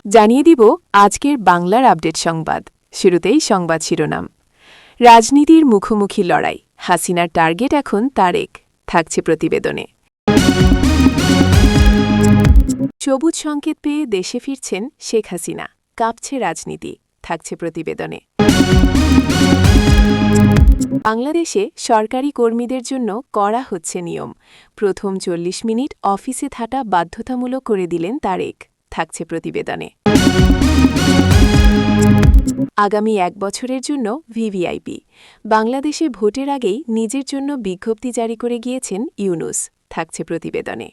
জানিয়ে দিব আজকের বাংলার আপডেট সংবাদ। শুরুতেই সংবাদ শিরোনাম। রাজনীতির মুখোমুখি লড়াই, হাসিনার টার্গেট এখন তারেক, থাকছে প্রতিবেদনে। সবুজ সংকেত পেয়ে দেশে ফিরছেন শেখ হাসিনা, কাঁপছে রাজনীতি, থাকছে প্রতিবেদনে। বাংলাদেশে সরকারি কর্মীদের জন্য করা হচ্ছে নিয়ম, প্রথম ৪০ মিনিট অফিসে থাকা বাধ্যতামূলক করে দিলেন তারেক, থাকছে প্রতিবেদনে। আগামী ১ বছরের জন্য ভিভিআইপি, বাংলাদেশে ভোটের আগেই নিজের জন্য বিজ্ঞপ্তি জারি করে গিয়েছেন ইউনূস, থাকছে প্রতিবেদনে।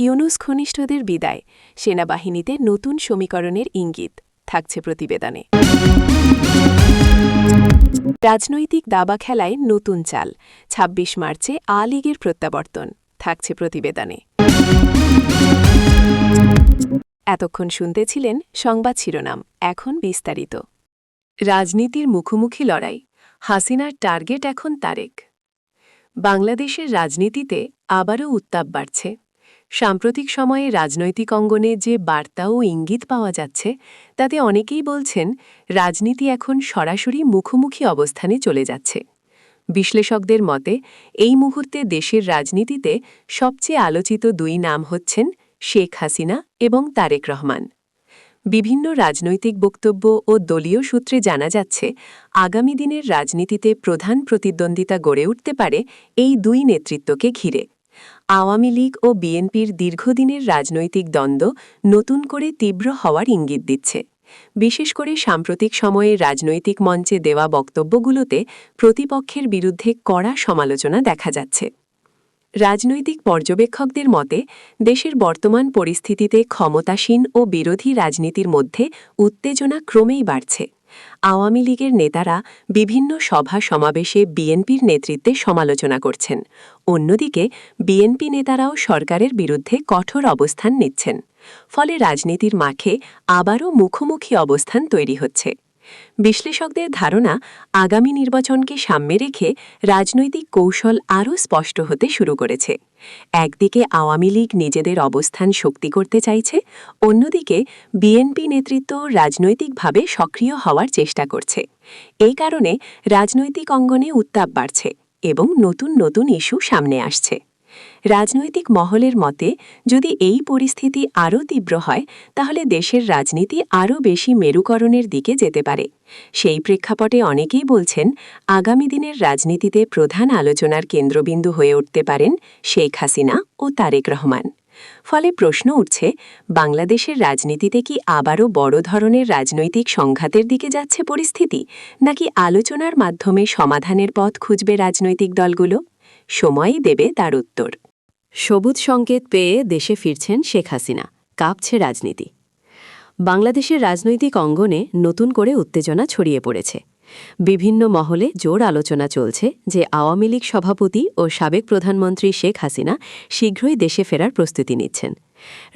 ইউনূস ঘনিষ্ঠদের বিদায়, সেনাবাহিনীতে নতুন সমীকরণের ইঙ্গিত, থাকছে প্রতিবেদনে। রাজনৈতিক দাবা খেলায় নতুন চাল, ২৬ মার্চে আ লীগের প্রত্যাবর্তন, থাকছে প্রতিবেদনে। এতক্ষণ শুনতেছিলেন সংবাদ শিরোনাম, এখন বিস্তারিত। রাজনীতির মুখোমুখি লড়াই, হাসিনার টার্গেট এখন তারেক। বাংলাদেশের রাজনীতিতে আবারও উত্তাপ বাড়ছে। সাম্প্রতিক সময়ে রাজনৈতিক অঙ্গনে যে বার্তা ও ইঙ্গিত পাওয়া যাচ্ছে, তাতে অনেকেই বলছেন রাজনীতি এখন সরাসরি মুখোমুখি অবস্থানে চলে যাচ্ছে। বিশ্লেষকদের মতে এই মুহূর্তে দেশের রাজনীতিতে সবচেয়ে আলোচিত দুই নাম হচ্ছেন শেখ হাসিনা এবং তারেক রহমান। বিভিন্ন রাজনৈতিক বক্তব্য ও দলীয় সূত্রে জানা যাচ্ছে, আগামী দিনের রাজনীতিতে প্রধান প্রতিদ্বন্দ্বিতা গড়ে উঠতে পারে এই দুই নেতৃত্বকে ঘিরে। আওয়ামী লীগ ও বিএনপির দীর্ঘদিনের রাজনৈতিক দ্বন্দ্ব নতুন করে তীব্র হওয়ার ইঙ্গিত দিচ্ছে। বিশেষ করে সাম্প্রতিক সময়ে রাজনৈতিক মঞ্চে দেওয়া বক্তব্যগুলোতে প্রতিপক্ষের বিরুদ্ধে কড়া সমালোচনা দেখা যাচ্ছে। রাজনৈতিক পর্যবেক্ষকদের মতে দেশের বর্তমান পরিস্থিতিতে ক্ষমতাসীন ও বিরোধী রাজনীতির মধ্যে উত্তেজনা ক্রমেই বাড়ছে। আওয়ামী লীগের নেতারা বিভিন্ন সভা সমাবেশে বিএনপির নেতৃত্বে সমালোচনা করছেন। অন্যদিকে বিএনপি নেতারাও সরকারের বিরুদ্ধে কঠোর অবস্থান নিচ্ছেন। ফলে রাজনীতির মাঠে আবারও মুখোমুখি অবস্থান তৈরি হচ্ছে। বিশ্লেষকদের ধারণা, আগামী নির্বাচনকে সামনে রেখে রাজনৈতিক কৌশল আরও স্পষ্ট হতে শুরু করেছে। একদিকে আওয়ামী লীগ নিজেদের অবস্থান শক্তি করতে চাইছে, অন্যদিকে বিএনপি নেতৃত্ব রাজনৈতিকভাবে সক্রিয় হওয়ার চেষ্টা করছে। এই কারণে রাজনৈতিক অঙ্গনে উত্তাপ বাড়ছে এবং নতুন নতুন ইস্যু সামনে আসছে। রাজনৈতিক মহলের মতে যদি এই পরিস্থিতি আরও তীব্র হয়, তাহলে দেশের রাজনীতি আরও বেশি মেরুকরণের দিকে যেতে পারে। সেই প্রেক্ষাপটে অনেকেই বলছেন, আগামী দিনের রাজনীতিতে প্রধান আলোচনার কেন্দ্রবিন্দু হয়ে উঠতে পারেন শেখ হাসিনা ও তারেক রহমান। ফলে প্রশ্ন উঠছে, বাংলাদেশের রাজনীতিতে কি আবারও বড় ধরনের রাজনৈতিক সংঘাতের দিকে যাচ্ছে পরিস্থিতি, নাকি আলোচনার মাধ্যমে সমাধানের পথ খুঁজবে রাজনৈতিক দলগুলো? সময়ই দেবে তার উত্তর। সবুজ সংকেত পেয়ে দেশে ফিরছেন শেখ হাসিনা, কাঁপছে রাজনীতি। বাংলাদেশের রাজনৈতিক অঙ্গনে নতুন করে উত্তেজনা ছড়িয়ে পড়েছে। বিভিন্ন মহলে জোর আলোচনা চলছে যে আওয়ামী লীগ সভাপতি ও সাবেক প্রধানমন্ত্রী শেখ হাসিনা শীঘ্রই দেশে ফেরার প্রস্তুতি নিচ্ছেন।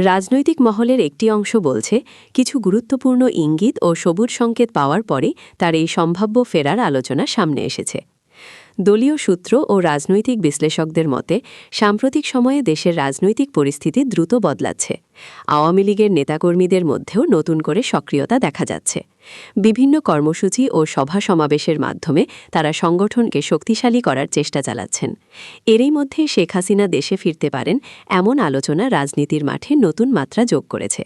রাজনৈতিক মহলের একটি অংশ বলছে, কিছু গুরুত্বপূর্ণ ইঙ্গিত ও সবুজ সংকেত পাওয়ার পরে তার এই সম্ভাব্য ফেরার আলোচনা সামনে এসেছে। দলীয় সূত্র ও রাজনৈতিক বিশ্লেষকদের মতে সাম্প্রতিক সময়ে দেশের রাজনৈতিক পরিস্থিতি দ্রুত বদলাচ্ছে। আওয়ামী লীগের নেতাকর্মীদের মধ্যেও নতুন করে সক্রিয়তা দেখা যাচ্ছে। বিভিন্ন কর্মসূচি ও সভা সমাবেশের মাধ্যমে তারা সংগঠনকে শক্তিশালী করার চেষ্টা চালাচ্ছেন। এরই মধ্যে শেখ হাসিনা দেশে ফিরতে পারেন এমন আলোচনা রাজনীতির মাঠে নতুন মাত্রা যোগ করেছে।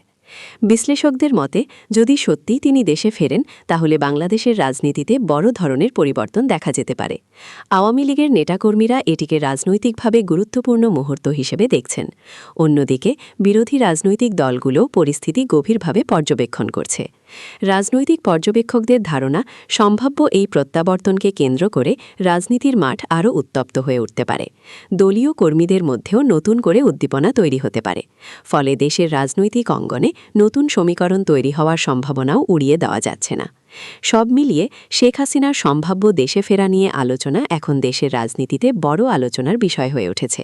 বিশ্লেষকদের মতে যদি সত্যিই তিনি দেশে ফেরেন, তাহলে বাংলাদেশের রাজনীতিতে বড় ধরনের পরিবর্তন দেখা যেতে পারে। আওয়ামী লীগের নেতাকর্মীরা এটিকে রাজনৈতিকভাবে গুরুত্বপূর্ণ মুহূর্ত হিসেবে দেখছেন। অন্যদিকে বিরোধী রাজনৈতিক দলগুলো পরিস্থিতি গভীরভাবে পর্যবেক্ষণ করছে। রাজনৈতিক পর্যবেক্ষকদের ধারণা, সম্ভাব্য এই প্রত্যাবর্তনকে কেন্দ্র করে রাজনীতির মাঠ আরও উত্তপ্ত হয়ে উঠতে পারে। দলীয় কর্মীদের মধ্যেও নতুন করে উদ্দীপনা তৈরি হতে পারে। ফলে দেশের রাজনৈতিক অঙ্গনে নতুন সমীকরণ তৈরি হওয়ার সম্ভাবনাও উড়িয়ে দেওয়া যাচ্ছে না। সব মিলিয়ে শেখ হাসিনার সম্ভাব্য দেশে ফেরা নিয়ে আলোচনা এখন দেশের রাজনীতিতে বড় আলোচনার বিষয় হয়ে উঠেছে।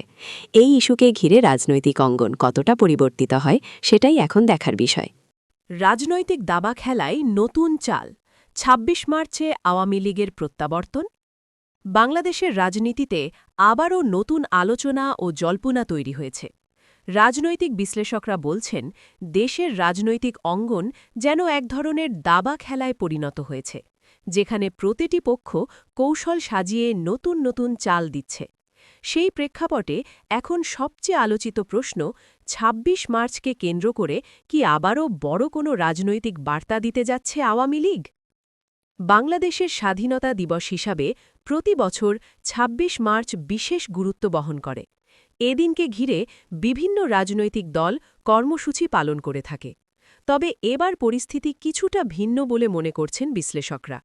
এই ইস্যুকে ঘিরে রাজনৈতিক অঙ্গন কতটা পরিবর্তিত হয়, সেটাই এখন দেখার বিষয়। রাজনৈতিক দাবা খেলায় নতুন চাল, ২৬ মার্চে আওয়ামী লীগের প্রত্যাবর্তন। বাংলাদেশের রাজনীতিতে আবারও নতুন আলোচনা ও জল্পনা তৈরি হয়েছে। রাজনৈতিক বিশ্লেষকরা বলছেন দেশের রাজনৈতিক অঙ্গন যেন এক ধরনের দাবা খেলায় পরিণত হয়েছে, যেখানে প্রতিটি পক্ষ কৌশল সাজিয়ে নতুন নতুন চাল দিচ্ছে। সেই প্রেক্ষাপটে এখন সবচেয়ে আলোচিত প্রশ্ন, ২৬ মার্চকে কেন্দ্র করে কি আবারও বড় কোনো রাজনৈতিক বার্তা দিতে যাচ্ছে আওয়ামী লীগ? বাংলাদেশের স্বাধীনতা দিবস হিসাবে প্রতি বছর ২৬ মার্চ বিশেষ গুরুত্ব বহন করে। এদিনকে ঘিরে বিভিন্ন রাজনৈতিক দল কর্মসূচি পালন করে থাকে। তবে এবার পরিস্থিতি কিছুটা ভিন্ন বলে মনে করছেন বিশ্লেষকরা।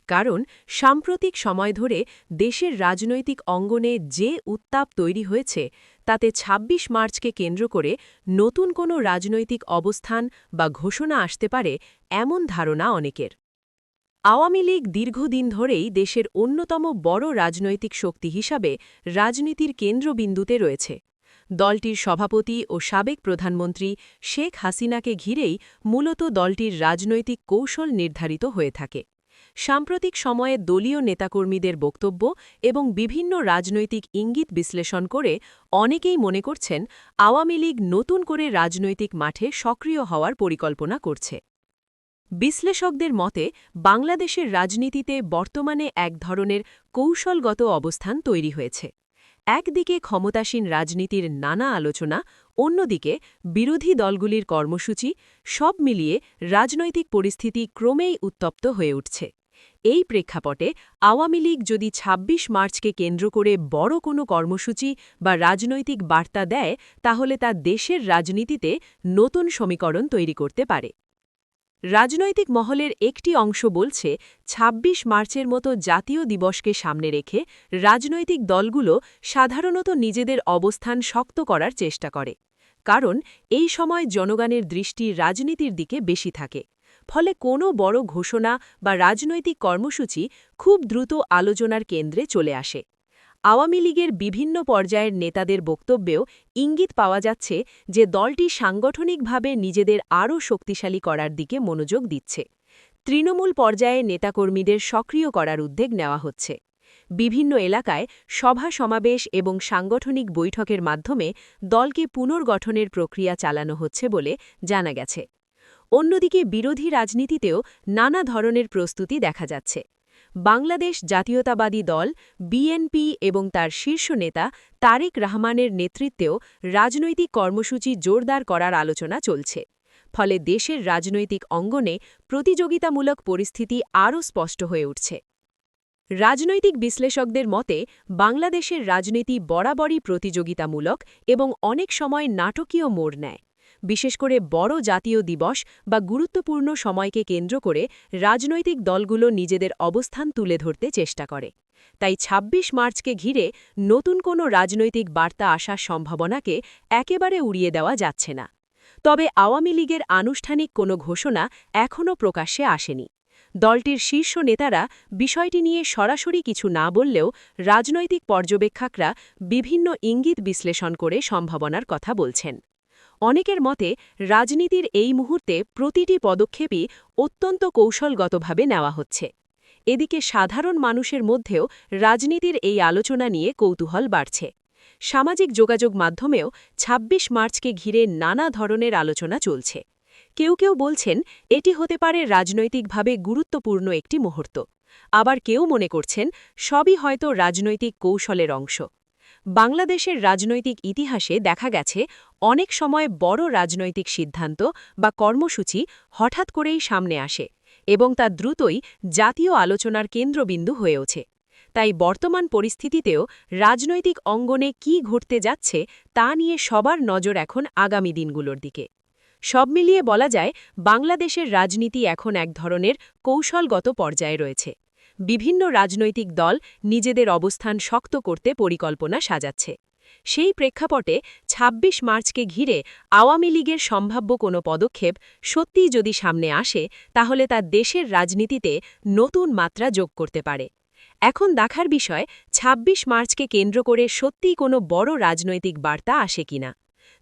কারণ সাম্প্রতিক সময় ধরে দেশের রাজনৈতিক অঙ্গনে যে উত্তাপ তৈরি হয়েছে, তাতে ২৬ মার্চকে কেন্দ্র করে নতুন কোনো রাজনৈতিক অবস্থান বা ঘোষণা আসতে পারে এমন ধারণা অনেকের। আওয়ামী লীগ দীর্ঘদিন ধরেই দেশের অন্যতম বড় রাজনৈতিক শক্তি হিসাবে রাজনীতির কেন্দ্রবিন্দুতে রয়েছে। দলটির সভাপতি ও সাবেক প্রধানমন্ত্রী শেখ হাসিনাকে ঘিরেই মূলত দলটির রাজনৈতিক কৌশল নির্ধারিত হয়ে থাকে। সাম্প্রতিক সময়ে দলীয় নেতাকর্মীদের বক্তব্য এবং বিভিন্ন রাজনৈতিক ইঙ্গিত বিশ্লেষণ করে অনেকেই মনে করছেন আওয়ামী লীগ নতুন করে রাজনৈতিক মাঠে সক্রিয় হওয়ার পরিকল্পনা করছে। বিশ্লেষকদের মতে বাংলাদেশের রাজনীতিতে বর্তমানে এক ধরনের কৌশলগত অবস্থান তৈরি হয়েছে। একদিকে ক্ষমতাসীন রাজনীতির নানা আলোচনা, অন্যদিকে বিরোধী দলগুলির কর্মসূচি, সব মিলিয়ে রাজনৈতিক পরিস্থিতি ক্রমেই উত্তপ্ত হয়ে উঠছে। এই প্রেক্ষাপটে আওয়ামী লীগ যদি ২৬ মার্চকে কেন্দ্র করে বড় কোনো কর্মসূচি বা রাজনৈতিক বার্তা দেয়, তাহলে তা দেশের রাজনীতিতে নতুন সমীকরণ তৈরি করতে পারে। রাজনৈতিক মহলের একটি অংশ বলছে ২৬ মার্চের মতো জাতীয় দিবসকে সামনে রেখে রাজনৈতিক দলগুলো সাধারণত নিজেদের অবস্থান শক্ত করার চেষ্টা করে। কারণ এই সময় জনগণের দৃষ্টি রাজনীতির দিকে বেশি থাকে। ফলে কোনো বড় ঘোষণা বা রাজনৈতিক কর্মসূচি খুব দ্রুত আলোচনার কেন্দ্রে চলে আসে। আওয়ামী লীগের বিভিন্ন পর্যায়ের নেতাদের বক্তব্যেও ইঙ্গিত পাওয়া যাচ্ছে যে দলটি সাংগঠনিকভাবে নিজেদের আরও শক্তিশালী করার দিকে মনোযোগ দিচ্ছে। তৃণমূল পর্যায়ে নেতাকর্মীদের সক্রিয় করার উদ্যোগ নেওয়া হচ্ছে। বিভিন্ন এলাকায় সভা সমাবেশ এবং সাংগঠনিক বৈঠকের মাধ্যমে দলকে পুনর্গঠনের প্রক্রিয়া চালানো হচ্ছে বলে জানা গেছে। অন্যদিকে বিরোধী রাজনীতিতেও নানা ধরনের প্রস্তুতি দেখা যাচ্ছে। বাংলাদেশ জাতীয়তাবাদী দল বিএনপি এবং তার শীর্ষ নেতা তারেক রহমানের নেতৃত্বেও রাজনৈতিক কর্মসূচি জোরদার করার আলোচনা চলছে। ফলে দেশের রাজনৈতিক অঙ্গনে প্রতিযোগিতামূলক পরিস্থিতি আরও স্পষ্ট হয়ে উঠছে। রাজনৈতিক বিশ্লেষকদের মতে বাংলাদেশের রাজনীতি বরাবরই প্রতিযোগিতামূলক এবং অনেক সময় নাটকীয় মোড় নেয়। বিশেষ করে বড় জাতীয় দিবস বা গুরুত্বপূর্ণ সময়কে কেন্দ্র করে রাজনৈতিক দলগুলো নিজেদের অবস্থান তুলে ধরতে চেষ্টা করে। তাই ২৬ মার্চকে ঘিরে নতুন কোনো রাজনৈতিক বার্তা আসার সম্ভাবনাকে একেবারে উড়িয়ে দেওয়া যাচ্ছে না। তবে আওয়ামী লীগের আনুষ্ঠানিক কোনো ঘোষণা এখনও প্রকাশ্যে আসেনি। দলটির শীর্ষ নেতারা বিষয়টি নিয়ে সরাসরি কিছু না বললেও রাজনৈতিক পর্যবেক্ষকরা বিভিন্ন ইঙ্গিত বিশ্লেষণ করে সম্ভাবনার কথা বলছেন। অনেকের মতে রাজনীতির এই মুহূর্তে প্রতিটি পদক্ষেপই অত্যন্ত কৌশলগতভাবে নেওয়া হচ্ছে। এদিকে সাধারণ মানুষের মধ্যেও রাজনীতির এই আলোচনা নিয়ে কৌতূহল বাড়ছে। সামাজিক যোগাযোগ মাধ্যমেও ২৬ মার্চকে ঘিরে নানা ধরনের আলোচনা চলছে। কেউ কেউ বলছেন এটি হতে পারে রাজনৈতিকভাবে গুরুত্বপূর্ণ একটি মুহূর্ত। আবার কেউ মনে করছেন সবই হয়তো রাজনৈতিক কৌশলের অংশ। বাংলাদেশের রাজনৈতিক ইতিহাসে দেখা গেছে অনেক সময় বড় রাজনৈতিক সিদ্ধান্ত বা কর্মসূচি হঠাৎ করেই সামনে আসে এবং তা দ্রুতই জাতীয় আলোচনার কেন্দ্রবিন্দু হয়ে ওঠে। তাই বর্তমান পরিস্থিতিতেও রাজনৈতিক অঙ্গনে কী ঘটতে যাচ্ছে তা নিয়ে সবার নজর এখন আগামী দিনগুলোর দিকে। সব মিলিয়ে বলা যায় বাংলাদেশের রাজনীতি এখন এক ধরনের কৌশলগত পর্যায়ে রয়েছে। বিভিন্ন রাজনৈতিক দল নিজেদের অবস্থান শক্ত করতে পরিকল্পনা সাজাচ্ছে। সেই প্রেক্ষাপটে ২৬ মার্চকে ঘিরে আওয়ামী লীগের সম্ভাব্য কোনো পদক্ষেপ সত্যিই যদি সামনে আসে, তাহলে তা দেশের রাজনীতিতে নতুন মাত্রা যোগ করতে পারে। এখন দেখার বিষয় ২৬ মার্চকে কেন্দ্র করে সত্যিই কোনো বড় রাজনৈতিক বার্তা আসে কিনা।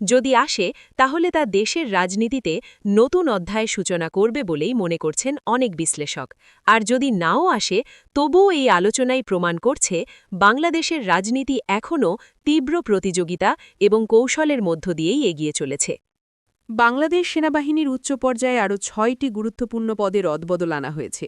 যদি আসে তাহলে তা দেশের রাজনীতিতে নতুন অধ্যায়ের সূচনা করবে বলেই মনে করছেন অনেক বিশ্লেষক। আর যদি নাও আসে তবুও এই আলোচনাই প্রমাণ করছে বাংলাদেশের রাজনীতি এখনও তীব্র প্রতিযোগিতা এবং কৌশলের মধ্য দিয়েই এগিয়ে চলেছে। বাংলাদেশ সেনাবাহিনীর উচ্চ পর্যায়ে আরও ৬টি গুরুত্বপূর্ণ পদে রদবদল আনা হয়েছে।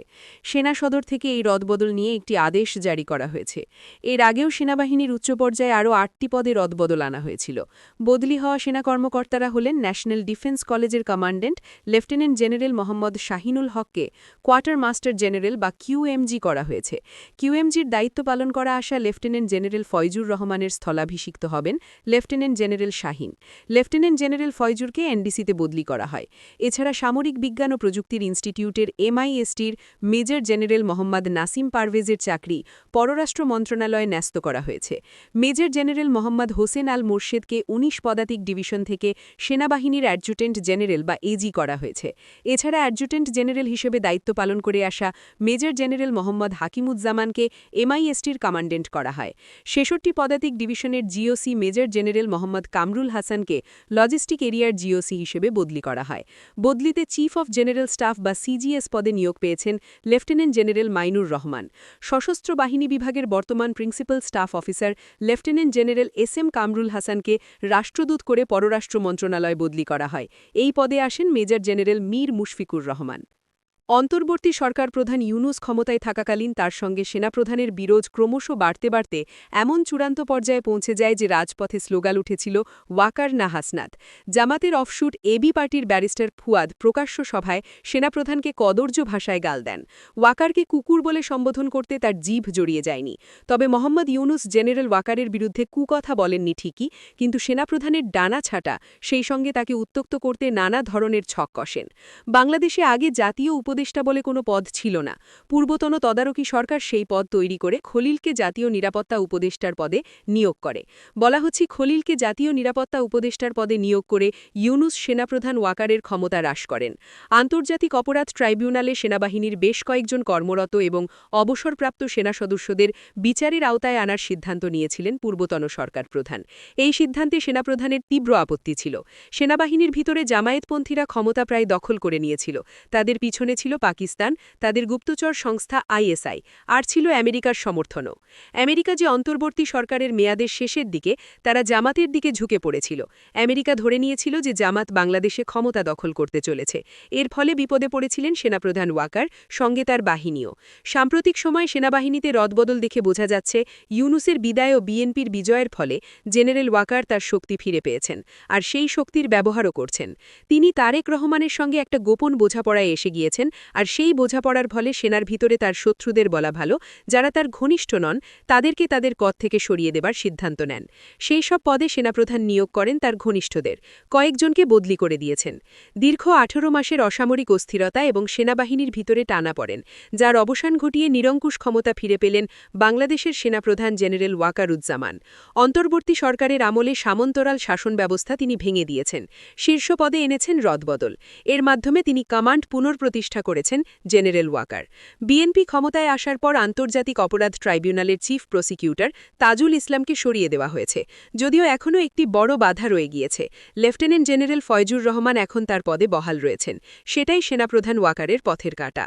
সেনা সদর থেকে এই রদবদল নিয়ে একটি আদেশ জারি করা হয়েছে। এর আগেও সেনাবাহিনীর উচ্চ পর্যায়ে আরও ৮টি পদে রদবদল আনা হয়েছিল। বদলি হওয়া সেনা কর্মকর্তারা হলেন ন্যাশনাল ডিফেন্স কলেজের commandant lieutenant general Mohammad Shahinul হককে কোয়ার্টার মাস্টার জেনারেল বা কিউএমজি করা হয়েছে। কিউএমজির দায়িত্ব পালন করা আসা লেফটেন্যান্ট জেনারেল ফয়জুর রহমানের স্থলাভিষিক্ত হবেন lieutenant general Shahin. Lieutenant general ফয়জুরকে এনডিসিতে বদলি করা হয়। এছাড়া সামরিক বিজ্ঞান ও প্রযুক্তির ইনস্টিটিউটের এমআইএসটির মেজর জেনারেল মোহাম্মদ নাসিম পারভেজের চাকরি পররাষ্ট্র মন্ত্রণালয়ে ন্যস্ত করা হয়েছে। মেজর জেনারেল মোহাম্মদ হোসেন আল মোর্শেদকে ১৯ পদাতিক ডিভিশন থেকে সেনাবাহিনীর অ্যাডজুটেন্ট জেনারেল বা এজি করা হয়েছে। এছাড়া অ্যাডজুটেন্ট জেনারেল হিসেবে দায়িত্ব পালন করে আসা মেজর জেনারেল মোহাম্মদ হাকিমুজ্জামানকে এমআইএসটির কমান্ড্যান্ট করা হয়। ৬৬ পদাতিক ডিভিশনের GOC major general Mohammad Kamrul হাসানকে লজিস্টিক এরিয়ার জিওসি হিসেবে বদলি করা হয়। বদলিতে চিফ অফ জেনারেল স্টাফ বা সিজিএস পদে নিয়োগ পেয়েছেন লেফটেন্যান্ট জেনারেল মাইনুর রহমান। সশস্ত্র বাহিনী বিভাগের বর্তমান principal staff officer lieutenant general SM Kamrul হাসানকে রাষ্ট্রদূত করে পররাষ্ট্র মন্ত্রণালয় বদলি করা হয়। এই পদে আসেন মেজর জেনারেল মীর মুশফিকুর রহমান। অন্তর্বর্তী সরকার প্রধান ইউনুস ক্ষমতায় থাকাকালীন তার সঙ্গে সেনাপ্রধানের বিরোধ ক্রমশ বাড়তে বাড়তে এমন চূড়ান্ত পর্যায়ে পৌঁছে যায় যে রাজপথে স্লোগান উঠেছিল ওয়াকার না হাসনাত। জামাতের অফশুট এবি পার্টির ব্যারিস্টার ফুয়াদ প্রকাশ্য সভায় সেনাপ্রধানকে কদর্য ভাষায় গাল দেন। ওয়াকারকে কুকুর বলে সম্বোধন করতে তার জিভ জড়িয়ে যায়নি। তবে মোহাম্মদ ইউনুস জেনারেল ওয়াকারের বিরুদ্ধে কুকথা বলেননি ঠিকই, কিন্তু সেনাপ্রধানের ডানা ছাটা সেই সঙ্গে তাকে উত্ত্যক্ত করতে নানা ধরনের ছক কষেন। বাংলাদেশে আগে জাতীয় উপদেষ্টা বলে কোনো পদ ছিল না। পূর্বতন তদারকি সরকার সেই পদ তৈরি করে খলিলকে জাতীয় নিরাপত্তা উপদেষ্টার পদে নিয়োগ করে। বলা হচ্ছে খলিলকে জাতীয় নিরাপত্তা উপদেষ্টার পদে নিয়োগ করে ইউনুস সেনাপ্রধান ওয়াকারের ক্ষমতা হ্রাস করেন। আন্তর্জাতিক অপরাধ ট্রাইব্যুনালে সেনাবাহিনীর বেশ কয়েকজন কর্মরত এবং অবসরপ্রাপ্ত সেনা সদস্যদের বিচারের আওতায় আনার সিদ্ধান্ত নিয়েছিলেন পূর্বতন সরকার প্রধান। এই সিদ্ধান্তে সেনাপ্রধানের তীব্র আপত্তি ছিল। সেনাবাহিনীর ভিতরে জামায়াতপন্থীরা ক্ষমতা প্রায় দখল করে নিয়েছিল। তাদের পিছনে ছিল পাকিস্তান, তাদের গুপ্তচর সংস্থা আইএসআই, আর ছিল আমেরিকার সমর্থনও। আমেরিকা যে অন্তর্বর্তী সরকারের মেয়াদের শেষের দিকে তারা জামাতের দিকে ঝুঁকে পড়েছিল। আমেরিকা ধরে নিয়েছিল যে জামাত বাংলাদেশে ক্ষমতা দখল করতে চলেছে। এর ফলে বিপদে পড়েছিলেন সেনাপ্রধান ওয়াকার, সঙ্গে তার বাহিনীও। সাম্প্রতিক সময় সেনাবাহিনীতে রদবদল দেখে বোঝা যাচ্ছে ইউনুসের বিদায় ও বিএনপির বিজয়ের ফলে জেনারেল ওয়াকার তার শক্তি ফিরে পেয়েছেন, আর সেই শক্তির ব্যবহারও করছেন। তিনি তারেক রহমানের সঙ্গে একটা গোপন বোঝাপড়ায় এসে গিয়েছেন, আর সেই বোঝাপড়ার ফলে সেনার ভিতরে তার শত্রুদের বলা ভালো, যারা তার ঘনিষ্ঠ নন, তাদেরকে তাদের পদ থেকে সরিয়ে দেবার সিদ্ধান্ত নেন। সেই সব পদে সেনাপ্রধান নিয়োগ করেন তার ঘনিষ্ঠদের। কয়েকজনকে বদলি করে দিয়েছেন। দীর্ঘ ১৮ মাসের অসামরিক অস্থিরতা এবং সেনাবাহিনীর ভিতরে টানা পড়েন, যার অবসান ঘটিয়ে নিরঙ্কুশ ক্ষমতা ফিরে পেলেন বাংলাদেশের সেনাপ্রধান জেনারেল ওয়াকারুজ্জামান। অন্তর্বর্তী সরকারের আমলে সামন্তরাল শাসন ব্যবস্থা তিনি ভেঙে দিয়েছেন। শীর্ষ পদে এনেছেন রদবদল। এর মাধ্যমে তিনি কমান্ড পুনর্প্রতিষ্ঠা করেছেন জেনারেল ওয়াকার। বিএনপি ক্ষমতায় আসার পর আন্তর্জাতিক অপরাধ ট্রাইব্যুনালের চিফ প্রসিকিউটর তাজুল ইসলামকে সরিয়ে দেওয়া হয়েছে, যদিও এখনও একটি বড় বাধা রয়ে গিয়েছে। লেফটেন্যান্ট জেনারেল ফয়জুর রহমান এখন তার পদে বহাল রয়েছেন। সেটাই সেনাপ্রধান ওয়াকারের পথের কাঁটা।